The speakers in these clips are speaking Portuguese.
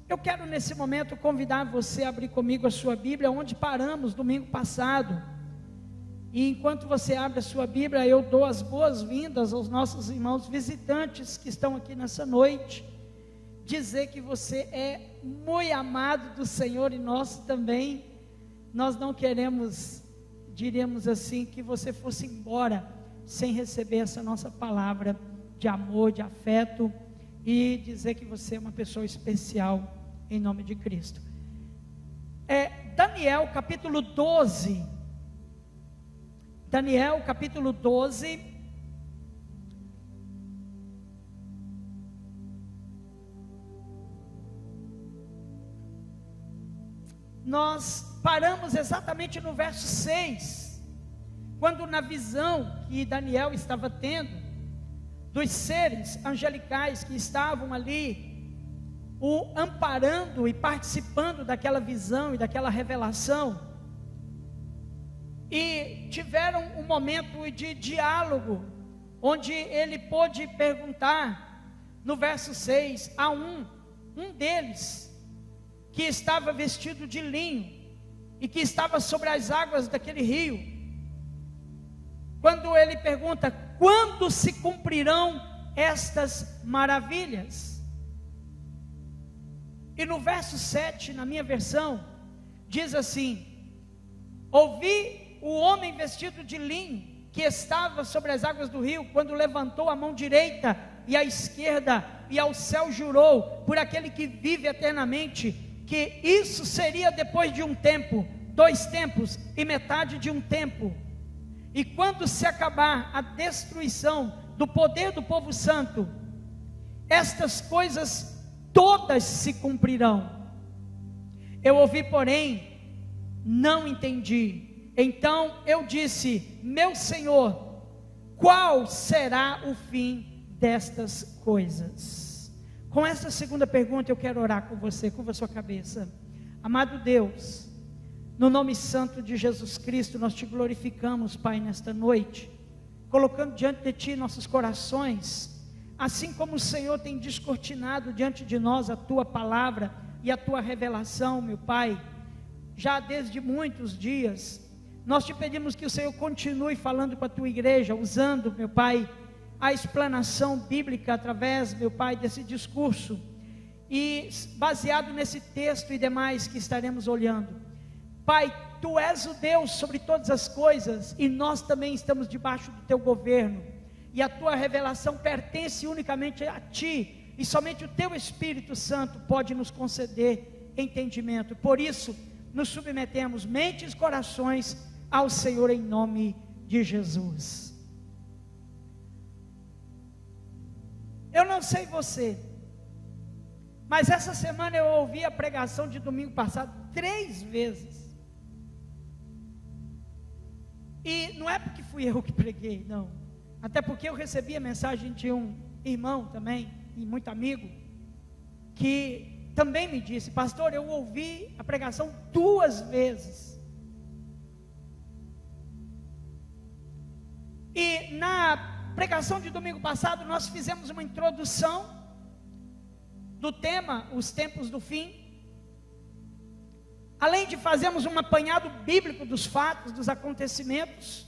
Eu quero nesse momento convidar você a abrir comigo a sua Bíblia, onde paramos domingo passado. E enquanto você abre a sua Bíblia, eu dou as boas-vindas aos nossos irmãos visitantes que estão aqui nessa noite. Dizer que você é muito amado do Senhor e nós também. Nós não queremos, diríamos assim, que você fosse embora sem receber essa nossa palavra de amor, de afeto, e dizer que você é uma pessoa especial em nome de Cristo. Daniel capítulo 12. Daniel capítulo 12. Nós paramos exatamente no verso 6, quando na visão que Daniel estava tendo, dos seres angelicais que estavam ali, o amparando e participando daquela visão e daquela revelação, e tiveram um momento de diálogo, onde ele pôde perguntar, no verso 6, a um deles, que estava vestido de linho, e que estava sobre as águas daquele rio, quando ele pergunta: quando se cumprirão estas maravilhas? E no verso 7, na minha versão, diz assim: ouvi o homem vestido de linho, que estava sobre as águas do rio, quando levantou a mão direita e a esquerda, e ao céu jurou, por aquele que vive eternamente, que isso seria depois de um tempo, 2 tempos e metade de um tempo. E quando se acabar a destruição do poder do povo santo, estas coisas todas se cumprirão. Eu ouvi, porém, não entendi. Então eu disse: meu Senhor, qual será o fim destas coisas? Com essa segunda pergunta eu quero orar com você, curva a sua cabeça. Amado Deus, no nome santo de Jesus Cristo, nós te glorificamos, Pai, nesta noite, colocando diante de Ti nossos corações, assim como o Senhor tem descortinado diante de nós a Tua palavra e a Tua revelação, meu Pai, já desde muitos dias. Nós te pedimos que o Senhor continue falando com a Tua igreja, usando, meu Pai, a explanação bíblica através, meu Pai, desse discurso, e baseado nesse texto e demais que estaremos olhando. Pai, Tu és o Deus sobre todas as coisas, e nós também estamos debaixo do Teu governo, e a Tua revelação pertence unicamente a Ti, e somente o Teu Espírito Santo pode nos conceder entendimento. Por isso, nos submetemos, mentes e corações, ao Senhor em nome de Jesus. Eu não sei você, mas essa semana eu ouvi a pregação de domingo passado 3 vezes. E não é porque fui eu que preguei, não. Até porque eu recebi a mensagem de um irmão também, e muito amigo, que também me disse: pastor, eu ouvi a pregação 2 vezes. E na pregação de domingo passado, nós fizemos uma introdução do tema, os tempos do fim. Além de fazermos um apanhado bíblico dos fatos, dos acontecimentos,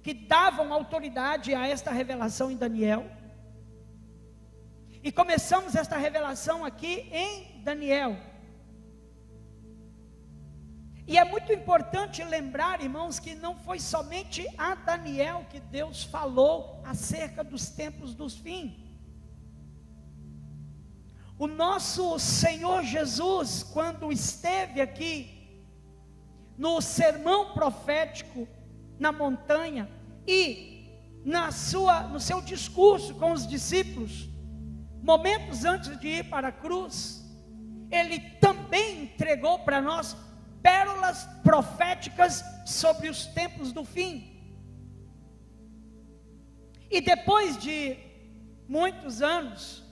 que davam autoridade a esta revelação em Daniel. E começamos esta revelação aqui em Daniel. E é muito importante lembrar, irmãos, que não foi somente a Daniel que Deus falou acerca dos tempos dos fim. O nosso Senhor Jesus, quando esteve aqui no sermão profético na montanha e no seu discurso com os discípulos, momentos antes de ir para a cruz, Ele também entregou para nós pérolas proféticas sobre os tempos do fim. E depois de muitos anos,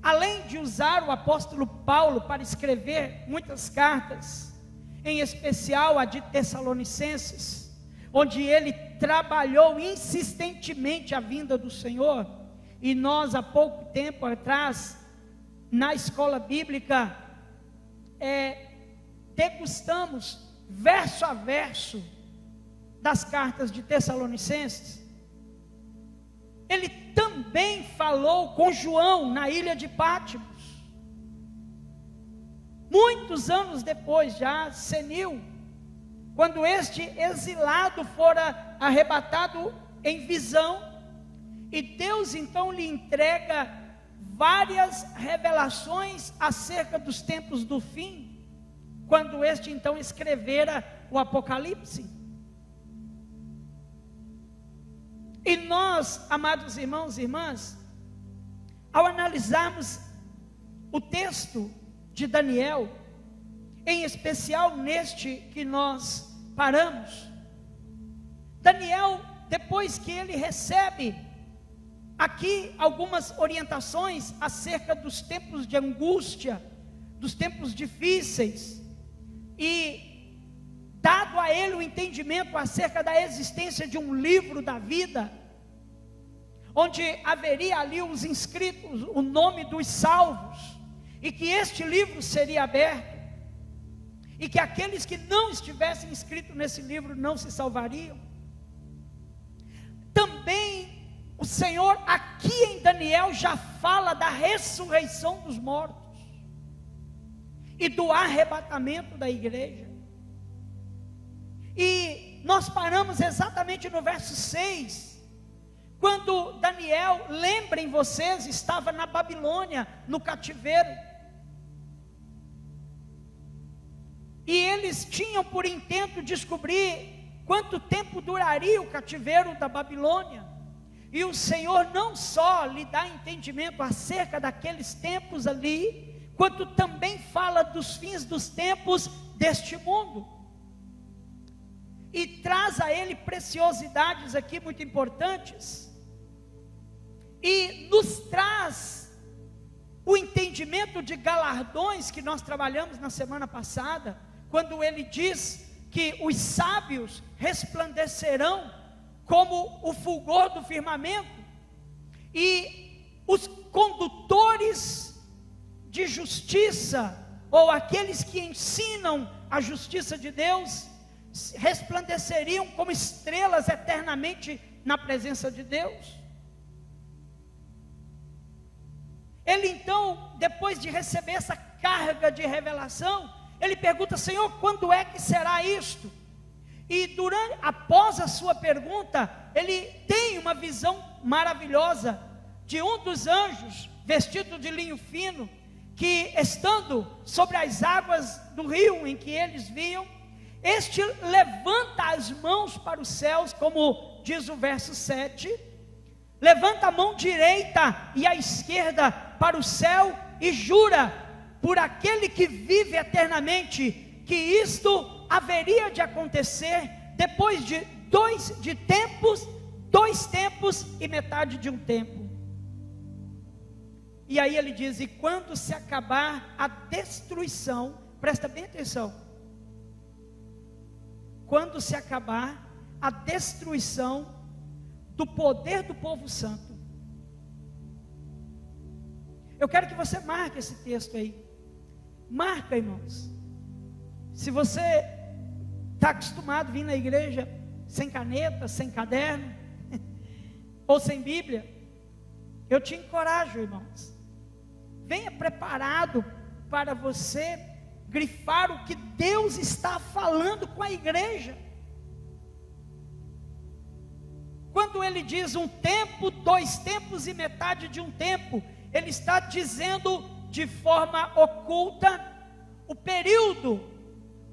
além de usar o apóstolo Paulo para escrever muitas cartas, em especial a de Tessalonicenses, onde ele trabalhou insistentemente a vinda do Senhor, e nós há pouco tempo atrás, na escola bíblica, degustamos verso a verso das cartas de Tessalonicenses, ele também falou com João na ilha de Pátimos. Muitos anos depois, já senil, quando este exilado fora arrebatado em visão, e Deus então lhe entrega várias revelações acerca dos tempos do fim, quando este então escrevera o Apocalipse. E nós, amados irmãos e irmãs, ao analisarmos o texto de Daniel, em especial neste que nós paramos, Daniel, depois que ele recebe aqui algumas orientações acerca dos tempos de angústia, dos tempos difíceis, e dado a ele o entendimento acerca da existência de um livro da vida, onde haveria ali os inscritos, o nome dos salvos, e que este livro seria aberto, e que aqueles que não estivessem inscritos nesse livro não se salvariam. Também o Senhor aqui em Daniel já fala da ressurreição dos mortos e do arrebatamento da igreja. E nós paramos exatamente no verso 6, quando Daniel, lembrem vocês, estava na Babilônia, no cativeiro, e eles tinham por intento descobrir quanto tempo duraria o cativeiro da Babilônia. E o Senhor não só lhe dá entendimento acerca daqueles tempos ali, quanto também fala dos fins dos tempos deste mundo. E traz a ele preciosidades aqui muito importantes. E nos traz o entendimento de galardões que nós trabalhamos na semana passada, quando ele diz que os sábios resplandecerão como o fulgor do firmamento, e os condutores de justiça, ou aqueles que ensinam a justiça de Deus, resplandeceriam como estrelas eternamente na presença de Deus. Ele então, depois de receber essa carga de revelação, ele pergunta: Senhor, quando é que será isto? E após a sua pergunta, ele tem uma visão maravilhosa de um dos anjos, vestido de linho fino, que estando sobre as águas do rio em que eles viam, este levanta as mãos para os céus, como diz o verso 7, levanta a mão direita e a esquerda para o céu, e jura por aquele que vive eternamente, que isto haveria de acontecer depois de dois tempos e metade de um tempo. E aí ele diz: e quando se acabar a destruição, presta bem atenção, quando se acabar a destruição do poder do povo santo. Eu quero que você marque esse texto aí. Marca, irmãos. Se você está acostumado a vir na igreja sem caneta, sem caderno, ou sem Bíblia, eu te encorajo, irmãos. Venha preparado para você grifar o que Deus está falando com a igreja. Quando ele diz um tempo, 2 tempos e metade de um tempo, ele está dizendo de forma oculta o período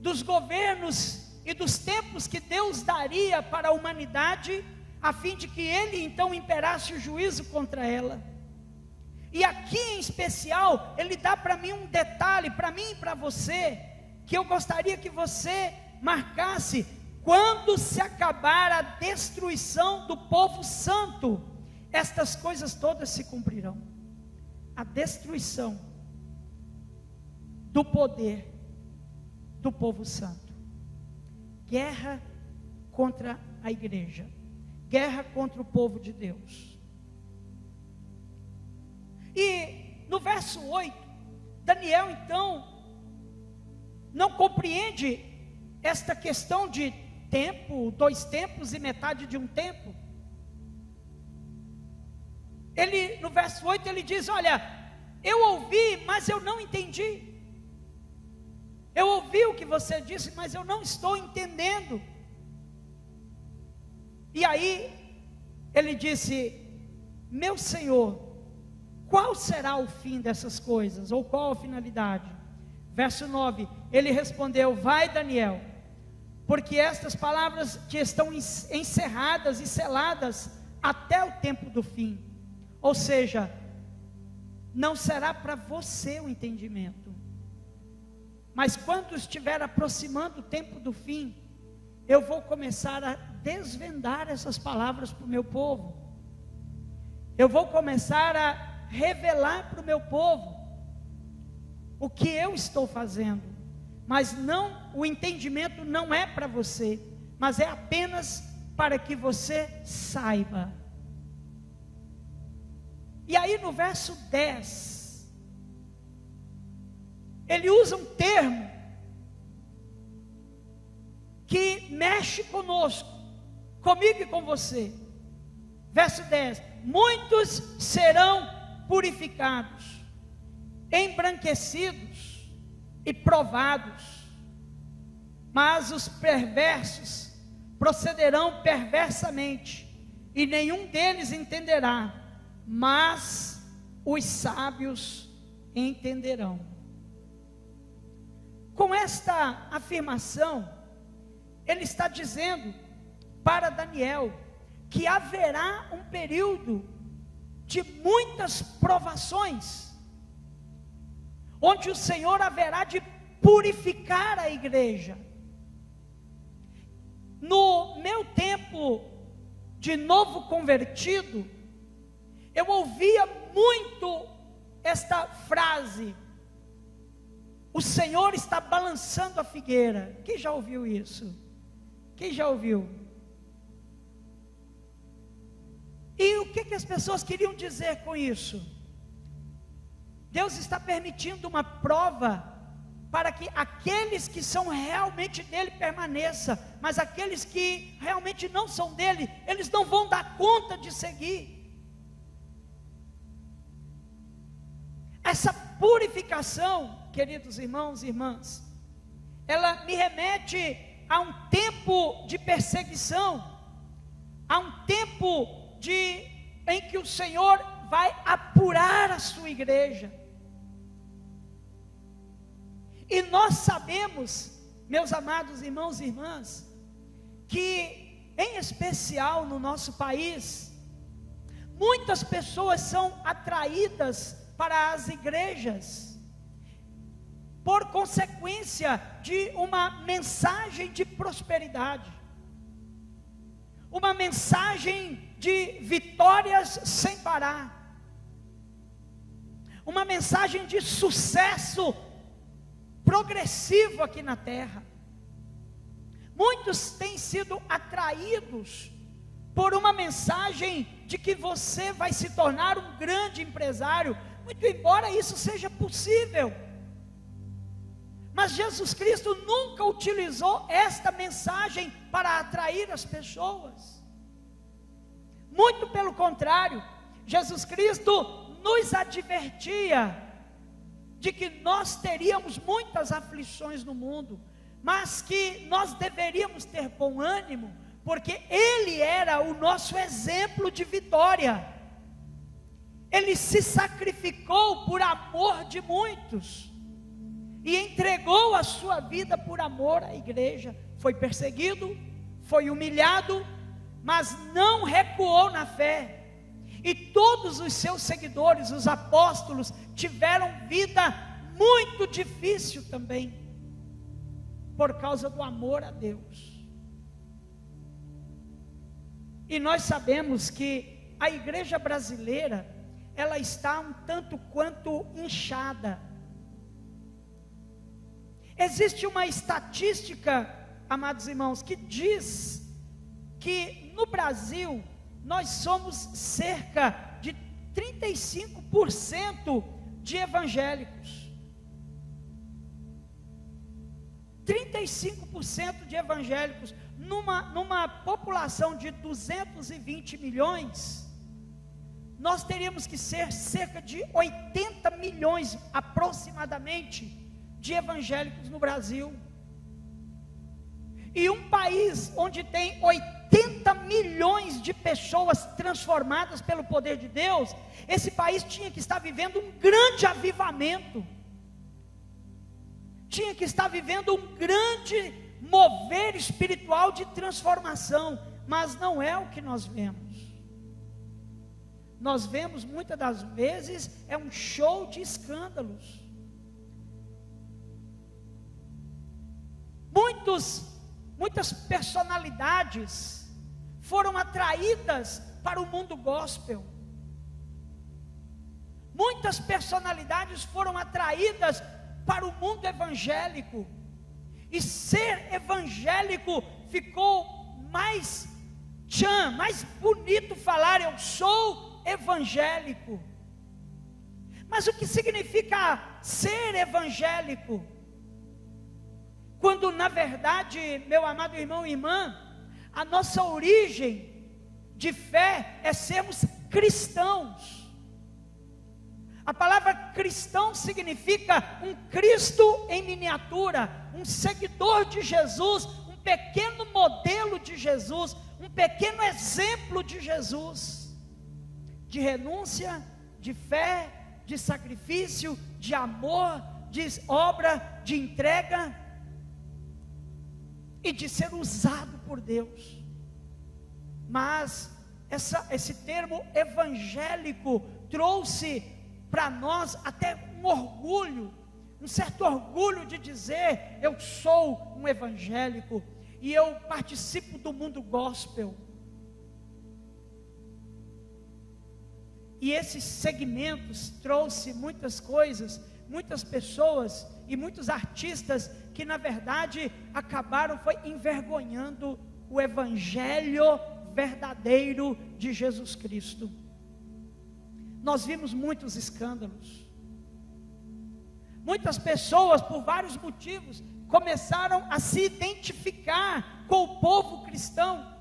dos governos e dos tempos que Deus daria para a humanidade, a fim de que ele então imperasse o juízo contra ela. E aqui em especial, ele dá para mim um detalhe, para mim e para você, que eu gostaria que você marcasse: quando se acabar a destruição do povo santo, estas coisas todas se cumprirão. A destruição do poder do povo santo, guerra contra a igreja, guerra contra o povo de Deus. E no verso 8, Daniel então não compreende esta questão de tempo, 2 tempos e metade de um tempo. Ele, no verso 8, ele diz: olha, eu ouvi, mas eu não entendi. Eu ouvi o que você disse, mas eu não estou entendendo. E aí, ele disse: meu Senhor, qual será o fim dessas coisas? Ou qual a finalidade? Verso 9, ele respondeu: vai, Daniel, porque estas palavras te estão encerradas e seladas até o tempo do fim. Ou seja, não será para você o entendimento, mas quando estiver aproximando o tempo do fim, eu vou começar a desvendar essas palavras para o meu povo. Eu vou começar a revelar para o meu povo o que eu estou fazendo. Mas não, o entendimento não é para você, mas é apenas para que você saiba. E aí no verso 10, ele usa um termo que mexe conosco, comigo e com você. Verso 10: muitos serão purificados, embranquecidos e provados, mas os perversos procederão perversamente, e nenhum deles entenderá, mas os sábios entenderão. Com esta afirmação, ele está dizendo para Daniel que haverá um período de muitas provações, onde o Senhor haverá de purificar a igreja. No meu tempo de novo convertido, eu ouvia muito esta frase: o Senhor está balançando a figueira. Quem já ouviu isso? Quem já ouviu? E o que as pessoas queriam dizer com isso? Deus está permitindo uma prova para que aqueles que são realmente dele permaneçam, mas aqueles que realmente não são dele, eles não vão dar conta de seguir. Essa purificação, queridos irmãos e irmãs, ela me remete a um tempo de perseguição, a um tempo em que o Senhor vai apurar a sua igreja. E nós sabemos, meus amados irmãos e irmãs, que em especial no nosso país, muitas pessoas são atraídas para as igrejas por consequência de uma mensagem de prosperidade, uma mensagem de vitórias sem parar, uma mensagem de sucesso progressivo aqui na terra. Muitos têm sido atraídos por uma mensagem de que você vai se tornar um grande empresário, muito embora isso seja possível, mas Jesus Cristo nunca utilizou esta mensagem para atrair as pessoas. Muito pelo contrário, Jesus Cristo nos advertia de que nós teríamos muitas aflições no mundo, mas que nós deveríamos ter bom ânimo, porque Ele era o nosso exemplo de vitória. Ele se sacrificou por amor de muitos, e entregou a sua vida por amor à igreja. Foi perseguido, foi humilhado, mas não recuou na fé. E todos os seus seguidores, os apóstolos, tiveram vida muito difícil também, por causa do amor a Deus. E nós sabemos que a igreja brasileira, ela está um tanto quanto inchada. Existe uma estatística, amados irmãos, que diz que no Brasil nós somos cerca de 35% de evangélicos. 35% de evangélicos, numa população de 220 milhões, nós teríamos que ser cerca de 80 milhões aproximadamente de evangélicos no Brasil. E um país onde tem 80 milhões de pessoas transformadas pelo poder de Deus, esse país tinha que estar vivendo um grande avivamento, tinha que estar vivendo um grande mover espiritual de transformação, mas não é o que nós vemos. Nós vemos muitas das vezes é um show de escândalos. Muitas personalidades foram atraídas para o mundo gospel. Muitas personalidades foram atraídas para o mundo evangélico. E ser evangélico ficou mais bonito falar, eu sou evangélico. Mas o que significa ser evangélico? Quando na verdade, meu amado irmão e irmã, a nossa origem de fé é sermos cristãos. A palavra cristão significa um Cristo em miniatura, um seguidor de Jesus, um pequeno modelo de Jesus, um pequeno exemplo de Jesus, de renúncia, de fé, de sacrifício, de amor, de obra, de entrega e de ser usado por Deus. Mas esse termo evangélico trouxe para nós até um orgulho, um certo orgulho de dizer, eu sou um evangélico, e eu participo do mundo gospel. E esses segmentos trouxe muitas coisas, muitas pessoas e muitos artistas que na verdade acabaram envergonhando o evangelho verdadeiro de Jesus Cristo. Nós vimos muitos escândalos. Muitas pessoas, por vários motivos, começaram a se identificar com o povo cristão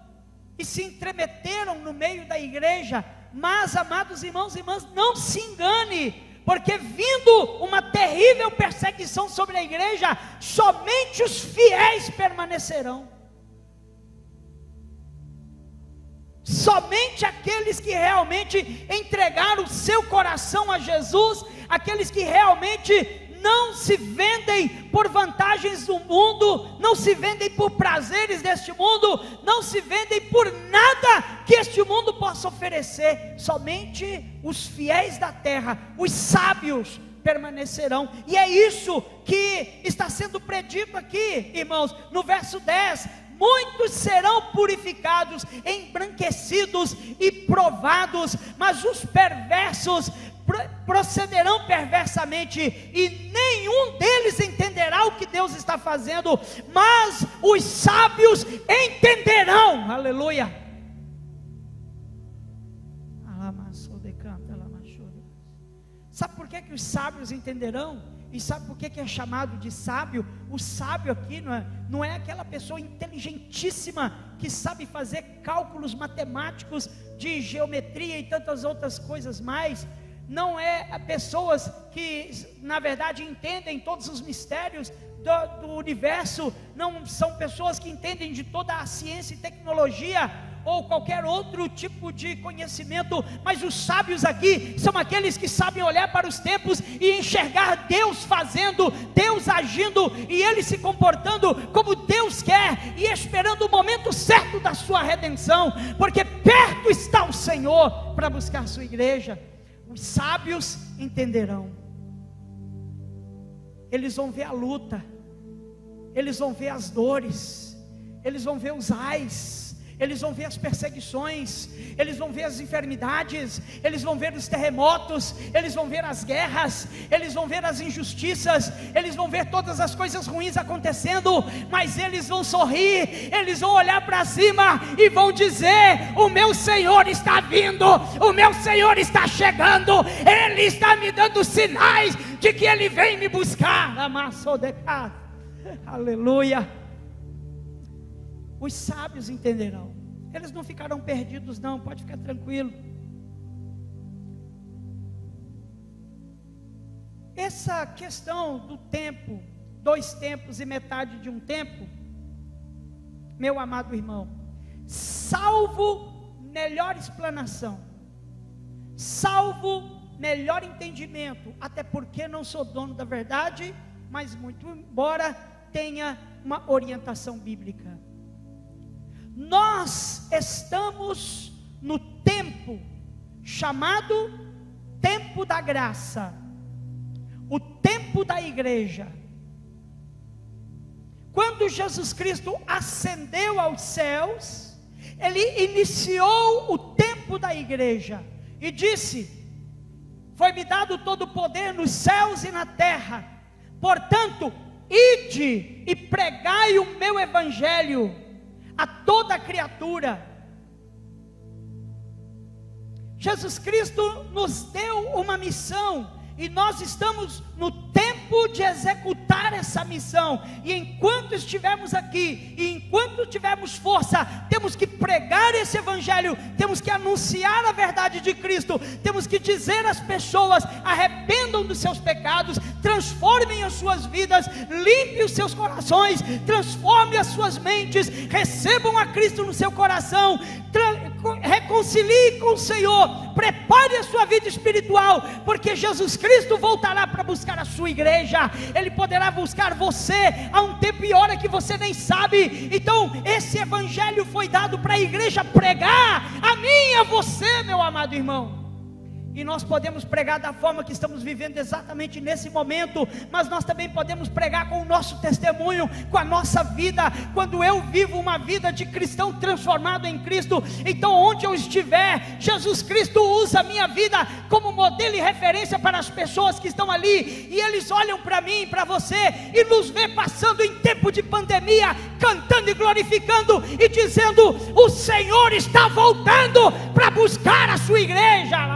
e se entremeteram no meio da igreja. Mas, amados irmãos e irmãs, não se engane, porque vindo uma terrível perseguição sobre a igreja, somente os fiéis permanecerão. Somente aqueles que realmente entregaram o seu coração a Jesus, aqueles que realmente não se vendem por vantagens do mundo, não se vendem por prazeres deste mundo, não se vendem por nada que este mundo possa oferecer. Somente os fiéis da terra, os sábios, permanecerão. E é isso que está sendo predito aqui, irmãos, no verso 10. Muitos serão purificados, embranquecidos e provados, mas os perversos procederão perversamente, e nenhum deles entenderá o que Deus está fazendo, mas os sábios entenderão. Aleluia. Sabe por que os sábios entenderão? E sabe por que é chamado de sábio? O sábio aqui não é aquela pessoa inteligentíssima que sabe fazer cálculos matemáticos de geometria e tantas outras coisas mais. Não é pessoas que na verdade entendem todos os mistérios do universo. Não são pessoas que entendem de toda a ciência e tecnologia ou qualquer outro tipo de conhecimento, mas os sábios aqui são aqueles que sabem olhar para os tempos e enxergar Deus fazendo, Deus agindo, e Ele se comportando como Deus quer, e esperando o momento certo da sua redenção, porque perto está o Senhor para buscar a sua igreja. Os sábios entenderão. Eles vão ver a luta, eles vão ver as dores, eles vão ver os ais, eles vão ver as perseguições, eles vão ver as enfermidades, eles vão ver os terremotos, eles vão ver as guerras, eles vão ver as injustiças, eles vão ver todas as coisas ruins acontecendo, mas eles vão sorrir, eles vão olhar para cima e vão dizer: o meu Senhor está vindo, o meu Senhor está chegando, Ele está me dando sinais de que Ele vem me buscar. Aleluia. Os sábios entenderão. Eles não ficarão perdidos não, pode ficar tranquilo. Essa questão do tempo, 2 tempos e metade de um tempo, meu amado irmão, salvo melhor explanação, salvo melhor entendimento, até porque não sou dono da verdade, mas muito embora tenha uma orientação bíblica. Nós estamos no tempo chamado tempo da graça, o tempo da igreja. Quando Jesus Cristo ascendeu aos céus, Ele iniciou o tempo da igreja e disse: foi-me dado todo o poder nos céus e na terra, portanto, ide e pregai o meu evangelho a toda criatura. Jesus Cristo nos deu uma missão, e nós estamos no tempo de executar essa missão, e enquanto estivermos aqui, e enquanto tivermos força, temos que pregar esse evangelho, temos que anunciar a verdade de Cristo, temos que dizer às pessoas: arrependam dos seus pecados, transformem as suas vidas, limpem os seus corações, transformem as suas mentes, recebam a Cristo no seu coração, reconcilie com o Senhor, prepare a sua vida espiritual, porque Jesus Cristo voltará para buscar a sua igreja. Ele poderá buscar você a um tempo e hora que você nem sabe. Então esse evangelho foi dado para a igreja pregar, a mim e a você, meu amado irmão. E nós podemos pregar da forma que estamos vivendo exatamente nesse momento, mas nós também podemos pregar com o nosso testemunho, com a nossa vida. Quando eu vivo uma vida de cristão transformado em Cristo, então onde eu estiver, Jesus Cristo usa a minha vida como modelo e referência para as pessoas que estão ali, e eles olham para mim, para você, e nos vê passando em tempo de pandemia, cantando e glorificando, e dizendo: o Senhor está voltando para buscar a sua igreja.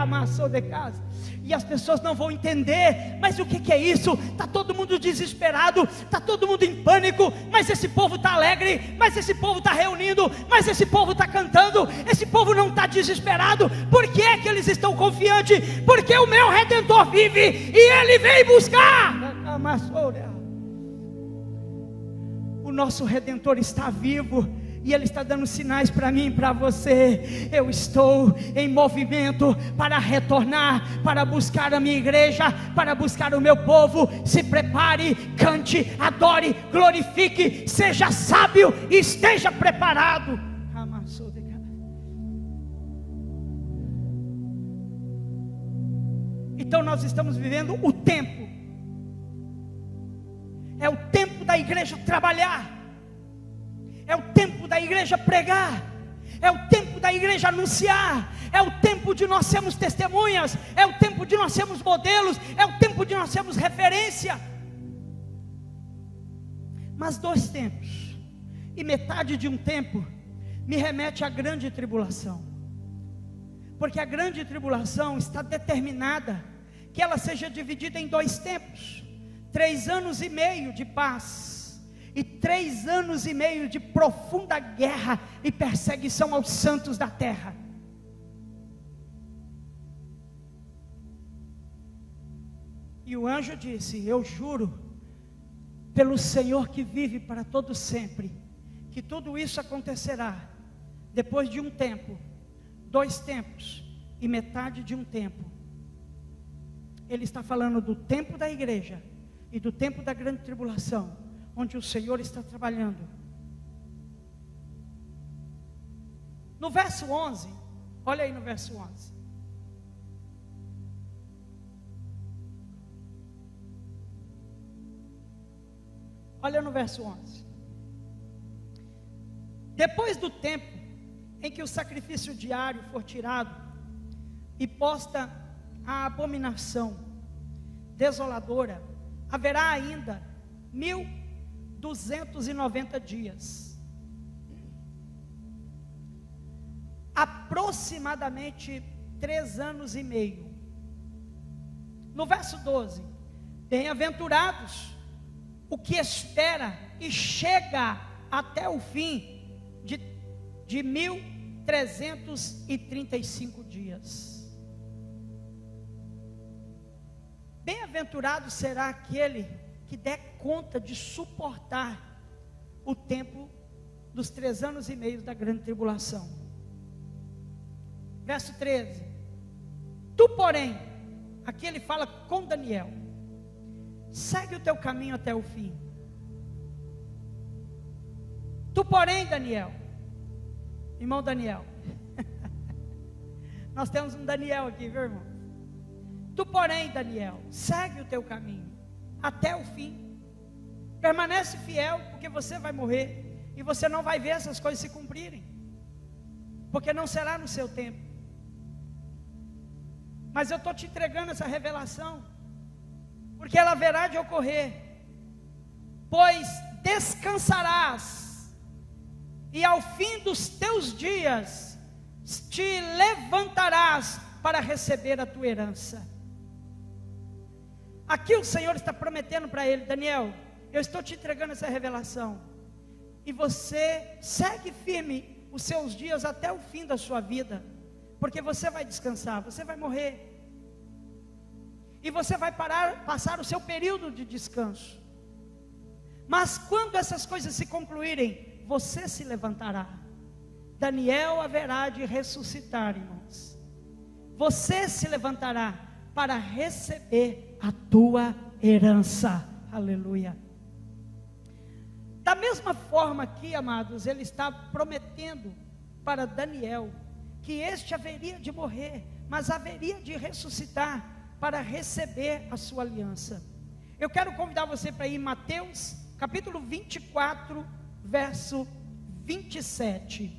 De casa. E as pessoas não vão entender, mas o que é isso? Está todo mundo desesperado, está todo mundo em pânico, mas esse povo está alegre, mas esse povo está reunindo, mas esse povo está cantando, esse povo não está desesperado. Por que é que eles estão confiantes? Porque o meu Redentor vive, e Ele vem buscar. O nosso Redentor está vivo, e Ele está dando sinais para mim e para você. Eu estou em movimento para retornar, para buscar a minha igreja, para buscar o meu povo. Se prepare, cante, adore, glorifique, seja sábio e esteja preparado. Então nós estamos vivendo o tempo, é o tempo da igreja trabalhar, é o tempo da igreja pregar, é o tempo da igreja anunciar, é o tempo de nós sermos testemunhas, é o tempo de nós sermos modelos, é o tempo de nós sermos referência. Mas 2 tempos e metade de um tempo me remete à grande tribulação, porque a grande tribulação está determinada que ela seja dividida em 2 tempos, 3 anos e meio de paz, e 3 anos e meio de profunda guerra e perseguição aos santos da terra. E o anjo disse: eu juro pelo Senhor que vive para todo sempre, que tudo isso acontecerá depois de um tempo, 2 tempos e metade de um tempo. Ele está falando do tempo da igreja e do tempo da grande tribulação, onde o Senhor está trabalhando. No verso 11, olha aí no verso 11. Olha no verso 11. Depois do tempo em que o sacrifício diário for tirado e posta a abominação desoladora, haverá ainda 1290 dias, aproximadamente 3 anos e meio. No verso 12: bem-aventurados o que espera e chega até o fim de 1335 dias. Bem-aventurado será aquele que der conta de suportar o tempo dos 3 anos e meio da grande tribulação. Verso 13: tu, porém, aqui ele fala com Daniel, segue o teu caminho até o fim. Tu, porém, Daniel, irmão Daniel, nós temos um Daniel aqui, viu, irmão? Tu, porém, Daniel, segue o teu caminho até o fim, permanece fiel, porque você vai morrer, e você não vai ver essas coisas se cumprirem, porque não será no seu tempo. Mas eu estou te entregando essa revelação, porque ela haverá de ocorrer, pois descansarás, e ao fim dos teus dias, te levantarás para receber a tua herança. Aqui o Senhor está prometendo para ele: Daniel, eu estou te entregando essa revelação, e você segue firme os seus dias até o fim da sua vida, porque você vai descansar, você vai morrer, e você vai passar o seu período de descanso. Mas quando essas coisas se concluírem, você se levantará. Daniel haverá de ressuscitar, irmãos. Você se levantará para receber a tua herança. Aleluia. Da mesma forma aqui, amados, ele está prometendo para Daniel que este haveria de morrer, mas haveria de ressuscitar para receber a sua aliança. Eu quero convidar você para ir em Mateus capítulo 24, verso 27.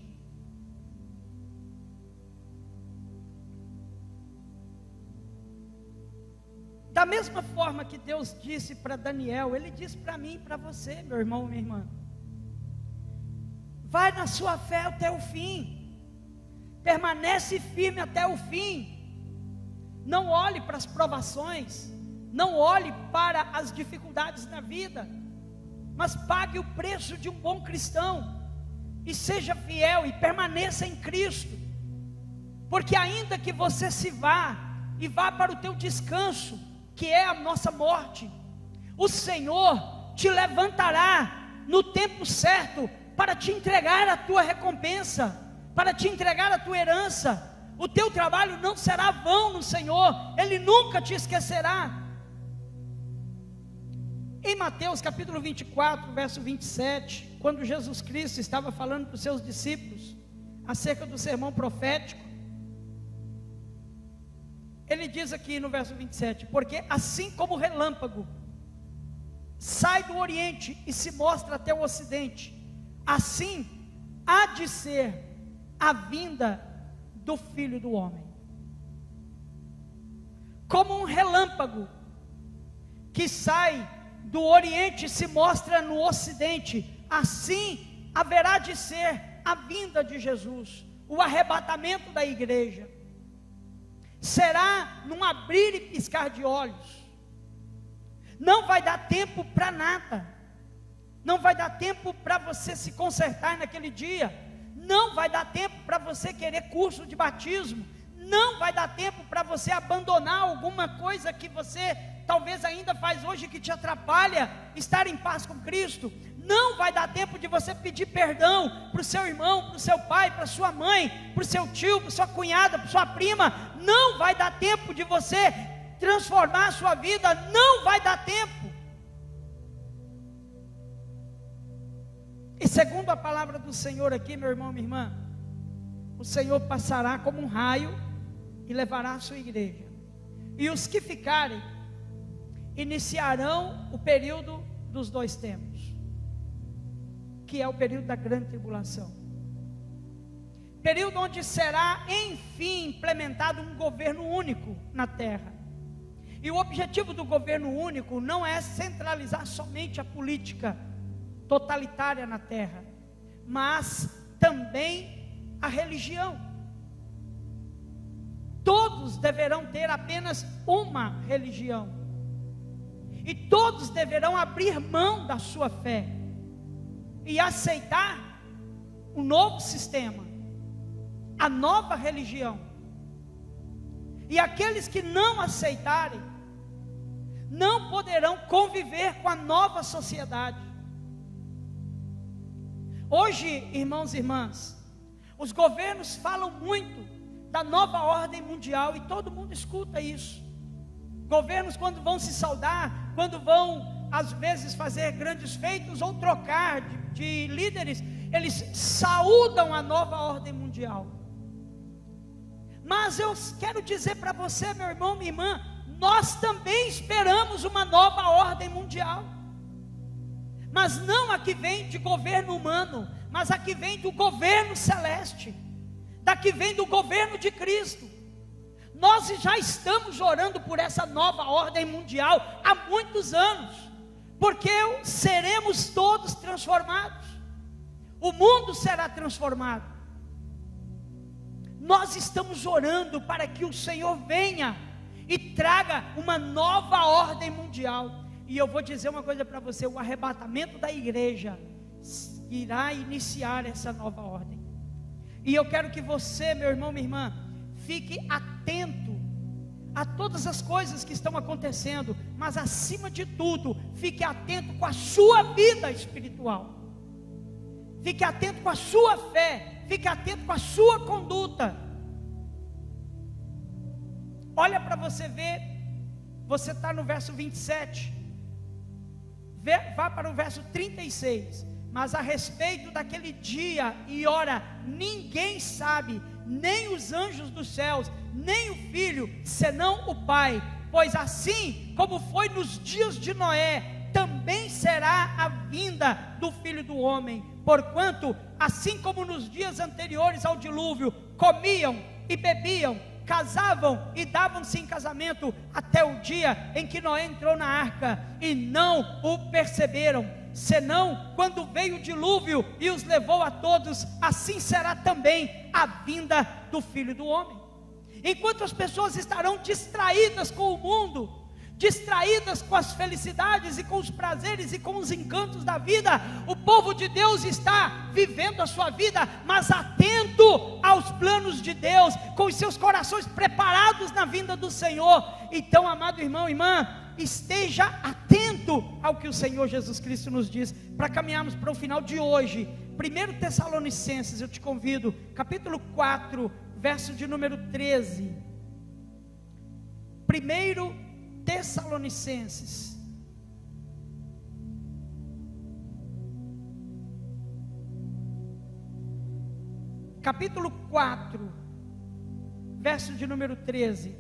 Da mesma forma que Deus disse para Daniel, Ele disse para mim e para você, meu irmão, minha irmã: vai na sua fé até o fim, permanece firme até o fim, não olhe para as provações, não olhe para as dificuldades da vida, mas pague o preço de um bom cristão, e seja fiel e permaneça em Cristo, porque ainda que você se vá, e vá para o teu descanso, que é a nossa morte, o Senhor te levantará no tempo certo, para te entregar a tua recompensa, para te entregar a tua herança. O teu trabalho não será vão no Senhor, Ele nunca te esquecerá. Em Mateus capítulo 24, verso 27, quando Jesus Cristo estava falando para os seus discípulos acerca do sermão profético, Ele diz aqui no verso 27, porque assim como o relâmpago sai do oriente e se mostra até o ocidente, assim há de ser a vinda do Filho do Homem. Como um relâmpago que sai do oriente e se mostra no ocidente, assim haverá de ser a vinda de Jesus, o arrebatamento da igreja. Será num abrir e piscar de olhos, não vai dar tempo para nada, não vai dar tempo para você se consertar naquele dia, não vai dar tempo para você querer curso de batismo, não vai dar tempo para você abandonar alguma coisa que você talvez ainda faz hoje que te atrapalha estar em paz com Cristo. Não vai dar tempo de você pedir perdão para o seu irmão, para o seu pai, para a sua mãe, para o seu tio, para a sua cunhada, para a sua prima. Não vai dar tempo de você transformar a sua vida, não vai dar tempo. E segundo a palavra do Senhor aqui, meu irmão, minha irmã, o Senhor passará como um raio e levará a sua igreja, e os que ficarem iniciarão o período dos 2 tempos, que é o período da grande tribulação, período onde será enfim implementado um governo único na terra. E o objetivo do governo único não é centralizar somente a política totalitária na terra, mas também a religião. Todos deverão ter apenas uma religião. e todos deverão abrir mão da sua fé e aceitar o novo sistema, a nova religião. E aqueles que não aceitarem, não poderão conviver com a nova sociedade. Hoje, irmãos e irmãs, os governos falam muito da nova ordem mundial, e todo mundo escuta isso. Governos, quando vão se saudar, quando vão às vezes fazer grandes feitos ou trocar de líderes, eles saúdam a nova ordem mundial. Mas eu quero dizer para você, meu irmão, minha irmã, nós também esperamos uma nova ordem mundial, mas não a que vem de governo humano, mas a que vem do governo celeste, da que vem do governo de Cristo. Nós já estamos orando por essa nova ordem mundial há muitos anos, porque seremos todos transformados, o mundo será transformado. Nós estamos orando para que o Senhor venha e traga uma nova ordem mundial. E eu vou dizer uma coisa para você: o arrebatamento da igreja irá iniciar essa nova ordem. E eu quero que você, meu irmão, minha irmã, fique atento a todas as coisas que estão acontecendo, mas acima de tudo, fique atento com a sua vida espiritual, fique atento com a sua fé, fique atento com a sua conduta. Olha para você ver, você está no verso 27, vá para o verso 36. Mas a respeito daquele dia e hora, ninguém sabe, nem os anjos dos céus, nem o Filho, senão o Pai. Pois assim como foi nos dias de Noé, também será a vinda do Filho do Homem. Porquanto, assim como nos dias anteriores ao dilúvio, comiam e bebiam, casavam e davam-se em casamento, até o dia em que Noé entrou na arca, e não o perceberam, senão quando veio o dilúvio e os levou a todos, assim será também a vinda do Filho do Homem. Enquanto as pessoas estarão distraídas com o mundo, distraídas com as felicidades e com os prazeres e com os encantos da vida, o povo de Deus está vivendo a sua vida, mas atento aos planos de Deus, com os seus corações preparados na vinda do Senhor. Então, amado irmão e irmã, esteja atento ao que o Senhor Jesus Cristo nos diz, para caminharmos para o final de hoje. 1 Tessalonicenses, eu te convido, capítulo 4, verso de número 13. 1 Tessalonicenses, capítulo 4, verso de número 13.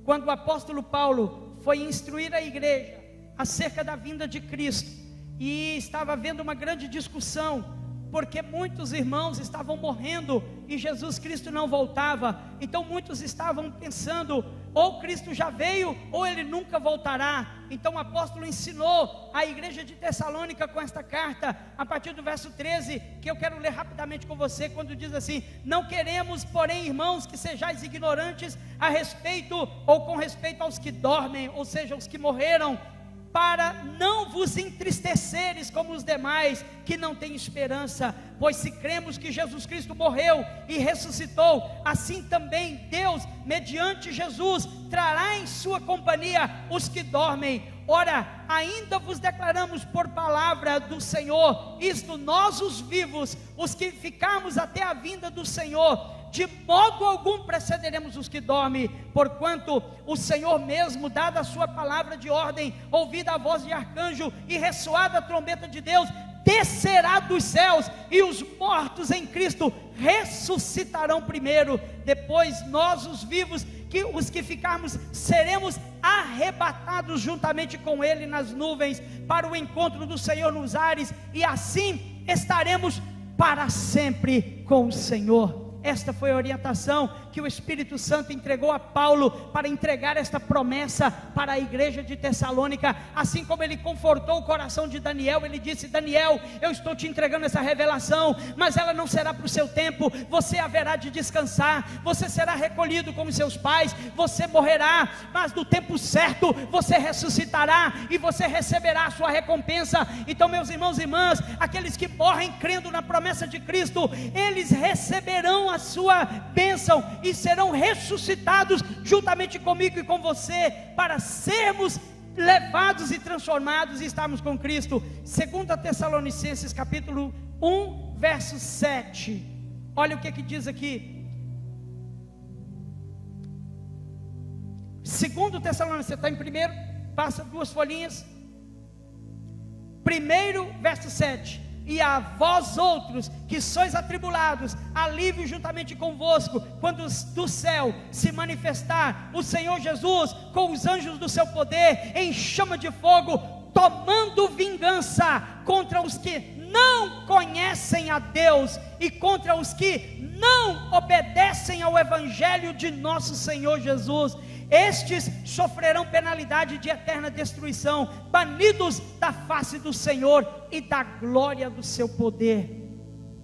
Quando o apóstolo Paulo foi instruir a igreja acerca da vinda de Cristo, e estava havendo uma grande discussão, porque muitos irmãos estavam morrendo e Jesus Cristo não voltava. Então muitos estavam pensando, ou Cristo já veio, ou Ele nunca voltará. Então o apóstolo ensinou a igreja de Tessalônica com esta carta, a partir do verso 13, que eu quero ler rapidamente com você, quando diz assim: não queremos, porém, irmãos, que sejais ignorantes a respeito, ou com respeito aos que dormem, ou seja, os que morreram, para não vos entristeceres como os demais que não têm esperança. Pois se cremos que Jesus Cristo morreu e ressuscitou, assim também Deus, mediante Jesus, trará em sua companhia os que dormem. Ora, ainda vos declaramos por palavra do Senhor, isto nós os vivos, os que ficarmos até a vinda do Senhor, de modo algum precederemos os que dormem, porquanto o Senhor mesmo, dada a sua palavra de ordem, ouvida a voz de arcanjo e ressoada a trombeta de Deus, descerá dos céus, e os mortos em Cristo ressuscitarão primeiro. Depois nós os vivos, os que ficarmos, seremos arrebatados juntamente com Ele nas nuvens, para o encontro do Senhor nos ares, e assim estaremos para sempre com o Senhor. Esta foi a orientação que o Espírito Santo entregou a Paulo para entregar esta promessa para a igreja de Tessalônica. Assim como ele confortou o coração de Daniel, ele disse: Daniel, eu estou te entregando essa revelação, mas ela não será para o seu tempo, você haverá de descansar, você será recolhido como seus pais, você morrerá, mas no tempo certo você ressuscitará e você receberá a sua recompensa. Então, meus irmãos e irmãs, aqueles que morrem crendo na promessa de Cristo, eles receberão a sua bênção e serão ressuscitados juntamente comigo e com você, para sermos levados e transformados e estarmos com Cristo. 2 Tessalonicenses capítulo 1 verso 7, olha o que diz aqui. 2 Tessalonicenses, você está em primeiro, passa 2 folhinhas. Primeiro verso 7: e a vós outros que sois atribulados, alívio juntamente convosco, quando do céu se manifestar o Senhor Jesus com os anjos do seu poder, em chama de fogo, tomando vingança contra os que não conhecem a Deus e contra os que não obedecem ao Evangelho de nosso Senhor Jesus. Estes sofrerão penalidade de eterna destruição, banidos da face do Senhor e da glória do seu poder.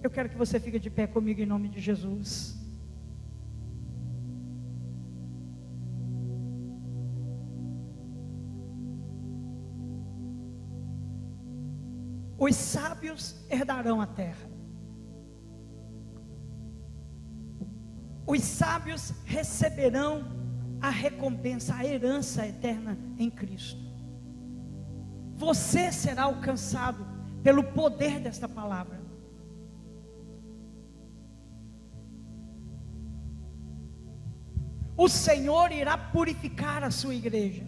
Eu quero que você fique de pé comigo em nome de Jesus. Os sábios herdarão a terra. Os sábios receberão a recompensa, a herança eterna em Cristo. Você será alcançado pelo poder desta palavra. O Senhor irá purificar a sua igreja.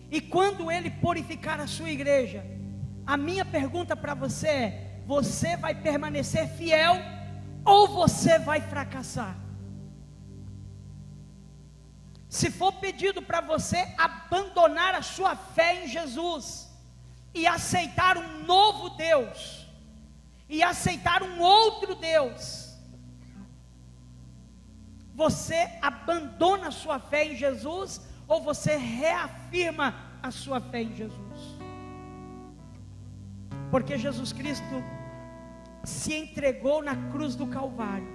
E quando Ele purificar a sua igreja, a minha pergunta para você é: você vai permanecer fiel ou você vai fracassar? Se for pedido para você abandonar a sua fé em Jesus e aceitar um novo Deus, e aceitar um outro Deus, você abandona a sua fé em Jesus ou você reafirma a sua fé em Jesus? Porque Jesus Cristo se entregou na cruz do Calvário.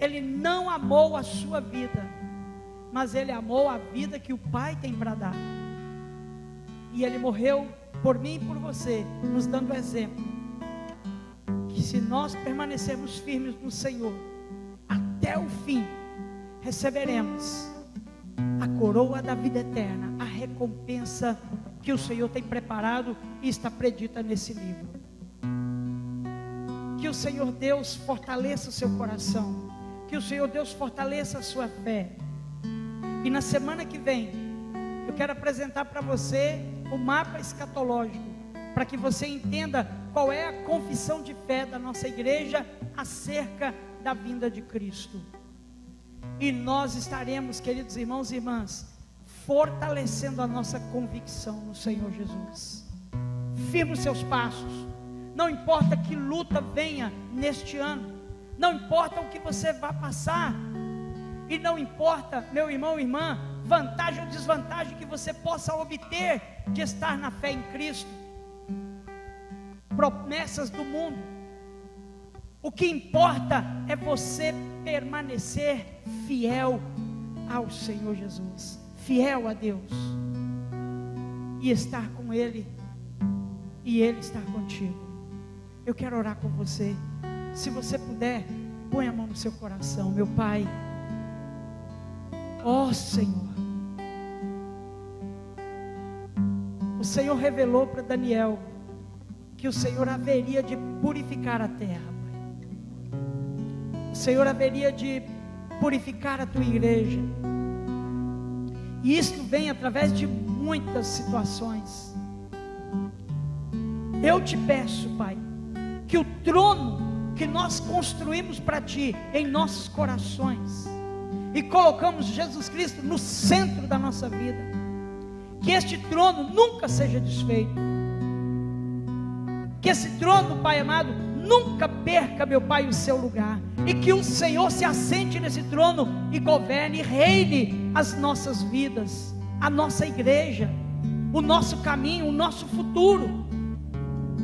Ele não amou a sua vida, mas Ele amou a vida que o Pai tem para dar. E Ele morreu por mim e por você, nos dando exemplo, que se nós permanecermos firmes no Senhor, até o fim, receberemos a coroa da vida eterna, a recompensa que o Senhor tem preparado e está predita nesse livro. Que o Senhor Deus fortaleça o seu coração, que o Senhor Deus fortaleça a sua fé. E na semana que vem, eu quero apresentar para você o mapa escatológico, para que você entenda qual é a confissão de fé da nossa igreja acerca da vinda de Cristo. E nós estaremos, queridos irmãos e irmãs, fortalecendo a nossa convicção no Senhor Jesus. Firme os seus passos, não importa que luta venha neste ano, não importa o que você vai passar, e não importa, meu irmão e irmã, vantagem ou desvantagem que você possa obter de estar na fé em Cristo, promessas do mundo. O que importa é você permanecer fiel ao Senhor Jesus, fiel a Deus, e estar com Ele, e Ele estar contigo. Eu quero orar com você. Se você puder, põe a mão no seu coração. Meu Pai, ó Senhor, o Senhor revelou para Daniel que o Senhor haveria de purificar a terra, Pai. O Senhor haveria de purificar a tua igreja, e isto vem através de muitas situações. Eu te peço, Pai, que o trono que nós construímos para Ti em nossos corações, e colocamos Jesus Cristo no centro da nossa vida, que este trono nunca seja desfeito, que esse trono, Pai amado, nunca perca, meu Pai, o seu lugar, e que o Senhor se assente nesse trono e governe e reine as nossas vidas, a nossa igreja, o nosso caminho, o nosso futuro.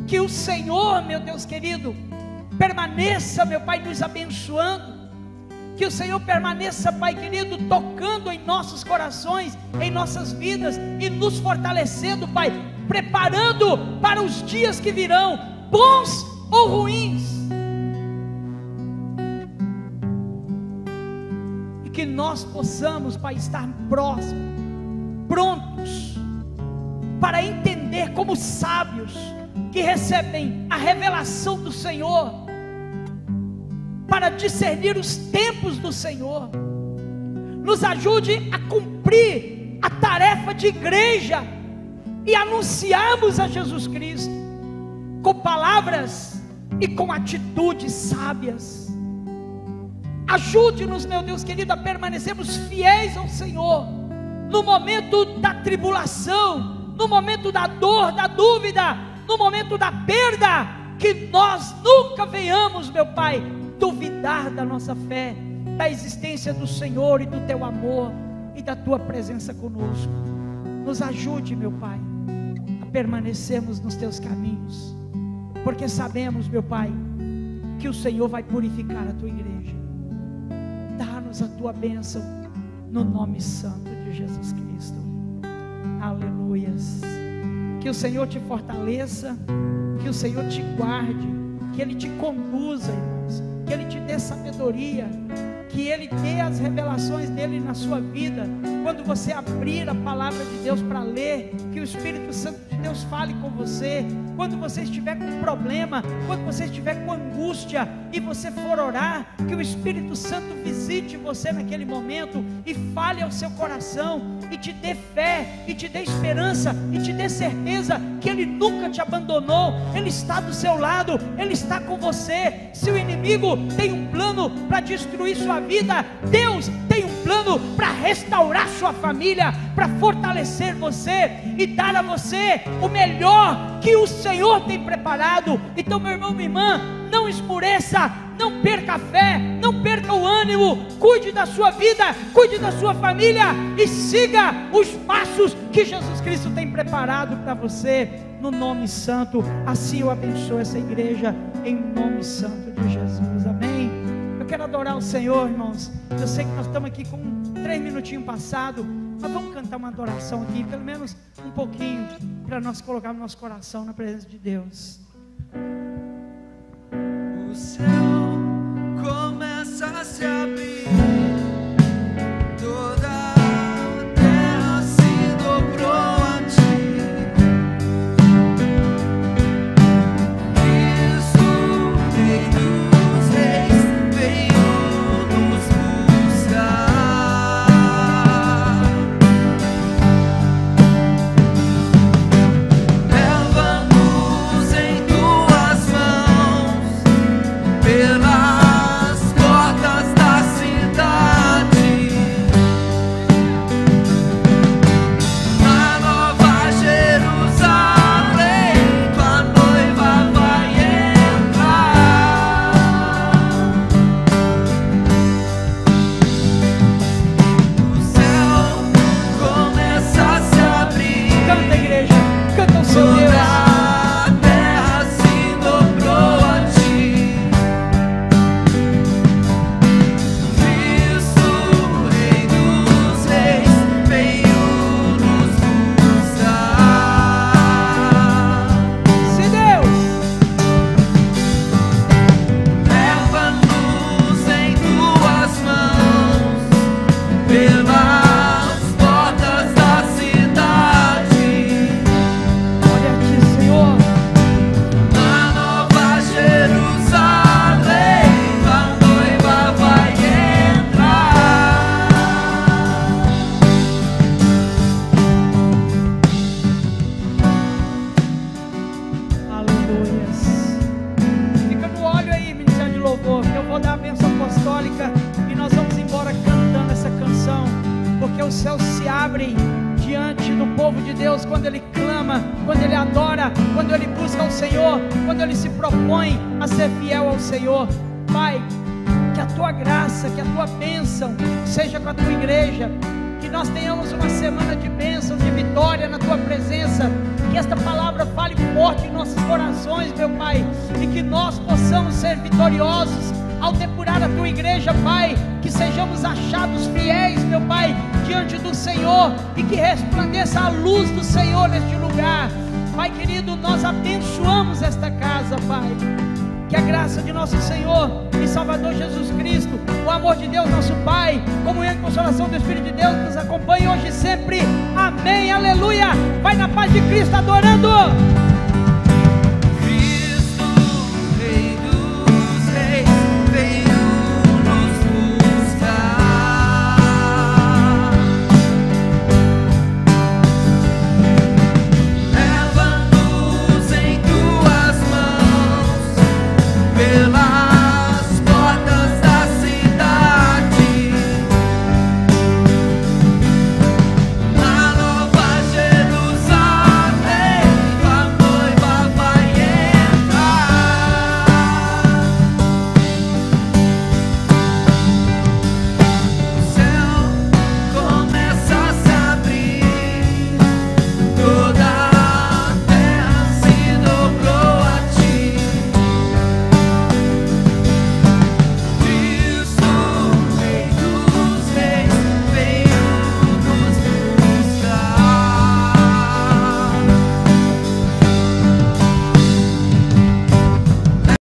Que o Senhor, meu Deus querido, permaneça, meu Pai, nos abençoando. Que o Senhor permaneça, Pai querido, tocando em nossos corações, em nossas vidas, e nos fortalecendo, Pai, preparando para os dias que virão, bons ou ruins. E que nós possamos, Pai, estar próximos, prontos, para entender como sábios que recebem a revelação do Senhor, para discernir os tempos do Senhor. Nos ajude a cumprir a tarefa de igreja e anunciarmos a Jesus Cristo com palavras e com atitudes sábias. Ajude-nos, meu Deus querido, a permanecermos fiéis ao Senhor no momento da tribulação, no momento da dor, da dúvida, no momento da perda. Que nós nunca venhamos, meu Pai, duvidar da nossa fé, da existência do Senhor e do Teu amor e da Tua presença conosco. Nos ajude, meu Pai, a permanecermos nos Teus caminhos, porque sabemos, meu Pai, que o Senhor vai purificar a Tua igreja. Dá-nos a Tua bênção, no nome santo de Jesus Cristo. Aleluias. Que o Senhor te fortaleça, que o Senhor te guarde, que Ele te conduza, irmãos, que Ele te dê sabedoria, que Ele dê as revelações dEle na sua vida. Quando você abrir a palavra de Deus para ler, que o Espírito Santo de Deus fale com você. Quando você estiver com problema, quando você estiver com angústia e você for orar, que o Espírito Santo visite você naquele momento e fale ao seu coração, e te dê fé, e te dê esperança, e te dê certeza que Ele nunca te abandonou. Ele está do seu lado, Ele está com você. Se o inimigo tem um plano para destruir sua vida, Deus tem um plano para restaurar sua família, para fortalecer você e dar a você o melhor que o Senhor tem preparado. Então, meu irmão, minha irmã, não esmoreça, não perca a fé, não perca o ânimo, cuide da sua vida, cuide da sua família e siga os passos que Jesus Cristo tem preparado para você, no nome santo. Assim eu abençoo essa igreja, em nome santo de Jesus, amém. Eu quero adorar o Senhor, irmãos. Eu sei que nós estamos aqui com 3 minutinhos passados, mas vamos cantar uma adoração aqui, pelo menos um pouquinho, para nós colocar o nosso coração na presença de Deus. O céu começa a se abrir, toda a terra se dobrou a ti. Cristo, Rei dos Reis, veio nos buscar. Leva-nos em tuas mãos pelas portas da cidade, na Nova Jerusalém, tua noiva vai entrar. O céu começa a se abrir, Canta, igreja, canta o seu toda Deus. a terra se dobrou a ti. Cristo, Rei dos Reis, veio nos buscar. Se Deus Leva-nos em tuas mãos pelas portas da cidade, olha aqui, Senhor, na Nova Jerusalém, tua noiva vai entrar. aleluias. Fica no óleo aí, ministério de louvor, que eu vou dar a bênção apostólica e nós vamos embora cantando essa canção, porque os céus se abrem diante do povo de Deus quando ele clama. ama, quando ele adora, quando ele busca o Senhor, quando ele se propõe a ser fiel ao Senhor. Pai, que a tua graça, que a tua bênção seja com a tua igreja, que nós tenhamos uma semana de bênção, de vitória na tua presença, que esta palavra fale forte em nossos corações, meu Pai, e que nós possamos ser vitoriosos ao depurar a tua igreja, Pai, que sejamos achados fiéis, meu Pai, diante do Senhor, e que resplandeça a luz do Senhor neste lugar. Pai querido, nós abençoamos esta casa, Pai. Que a graça de nosso Senhor e Salvador Jesus Cristo, o amor de Deus nosso Pai, comunhão e consolação do Espírito de Deus nos acompanhe hoje e sempre. Amém, aleluia. Vai na paz de Cristo adorando.